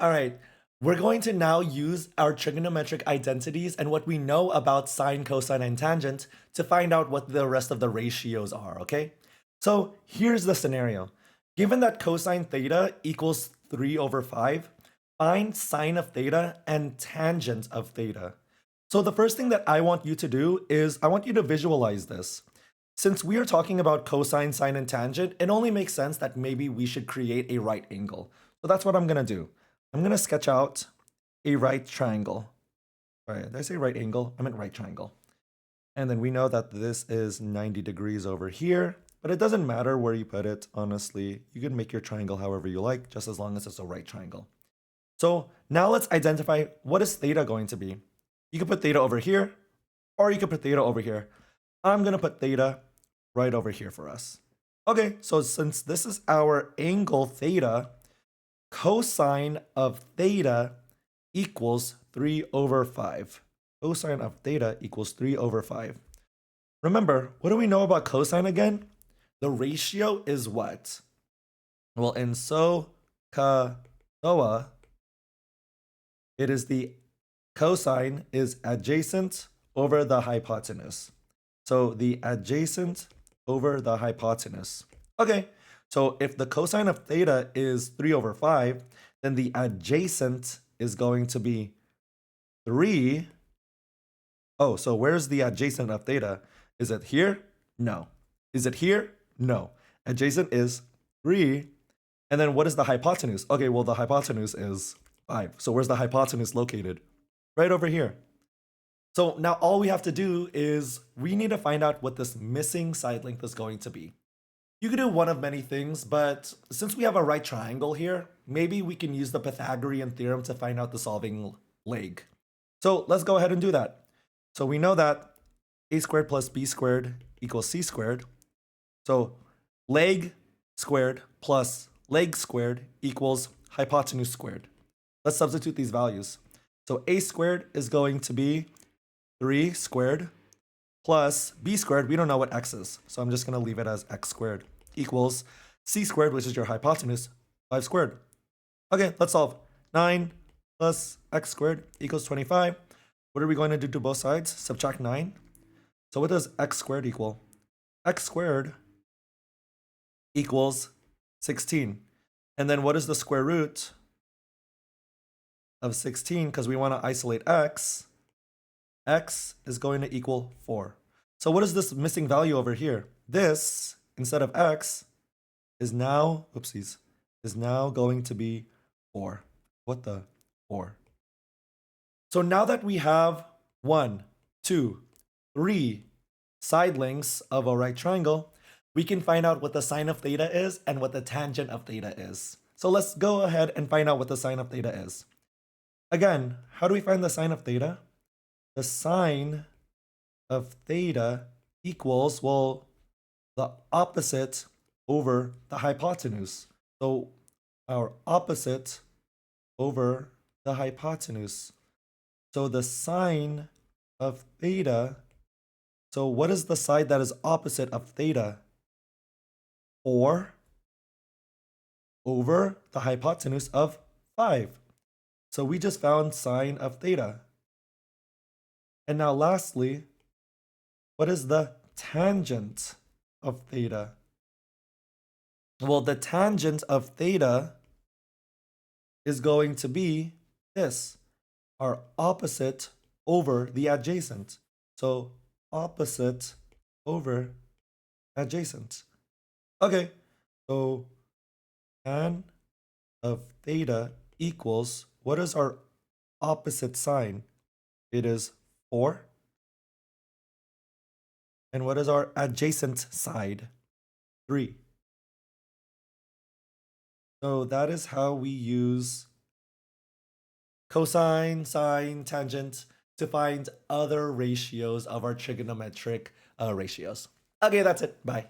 All right, we're going to now use our trigonometric identities and what we know about sine, cosine, and tangent to find out what the rest of the ratios are, okay? So here's the scenario. Given that cosine theta equals 3 over 5, find sine of theta and tangent of theta. So the first thing that I want you to do is I want you to visualize this. Since we are talking about cosine, sine, and tangent, it only makes sense that maybe we should create a right angle. So that's what I'm going to do. I'm going to sketch out a right triangle. All right, did I say right angle? I meant right triangle. And then we know that this is 90 degrees over here, but it doesn't matter where you put it, honestly. You can make your triangle however you like, just as long as it's a right triangle. So now let's identify what is theta going to be. You can put theta over here, or you can put theta over here. I'm going to put theta right over here for us. Okay, so since this is our angle theta, cosine of theta equals 3 over 5. Cosine of theta equals 3 over 5. Remember, what do we know about cosine again? The ratio is what? Well, in SOHCAHTOA, it is the cosine is adjacent over the hypotenuse. So the adjacent over the hypotenuse. Okay, so if the cosine of theta is 3 over 5, then the adjacent is going to be 3. Oh, so where's the adjacent of theta? Is it here? No. Is it here? No. Adjacent is 3. And then what is the hypotenuse? Okay, well, the hypotenuse is 5. So where's the hypotenuse located? Right over here. So now all we have to do is we need to find out what this missing side length is going to be. You could do one of many things, but since we have a right triangle here, maybe we can use the Pythagorean theorem to find out the solving leg. So let's go ahead and do that. So we know that a squared plus b squared equals c squared. So leg squared plus leg squared equals hypotenuse squared. Let's substitute these values. So a squared is going to be 3 squared plus b squared, we don't know what x is, so I'm just going to leave it as x squared, equals c squared, which is your hypotenuse, 5 squared. Okay, let's solve. 9 plus x squared equals 25. What are we going to do to both sides? Subtract 9. So what does x squared equal? X squared equals 16. And then what is the square root of 16? Because we want to isolate x. X is going to equal 4. So what is this missing value over here? This, instead of x, is now, oopsies, is now going to be 4. What the? 4. So now that we have 1, 2, 3 side lengths of a right triangle, we can find out what the sine of theta is and what the tangent of theta is. So let's go ahead and find out what the sine of theta is. Again, how do we find the sine of theta? The sine of theta equals, well, the opposite over the hypotenuse. So our opposite over the hypotenuse. So the sine of theta, so what is the side that is opposite of theta? 4 over the hypotenuse of 5. So we just found sine of theta. And now lastly, what is the tangent of theta? Well, the tangent of theta is going to be this, our opposite over the adjacent. So opposite over adjacent. Okay, so tan of theta equals, what is our opposite sign? It is 4. And what is our adjacent side? 3. So that is how we use cosine, sine, tangent to find other ratios of our trigonometric ratios. Okay, that's it. Bye.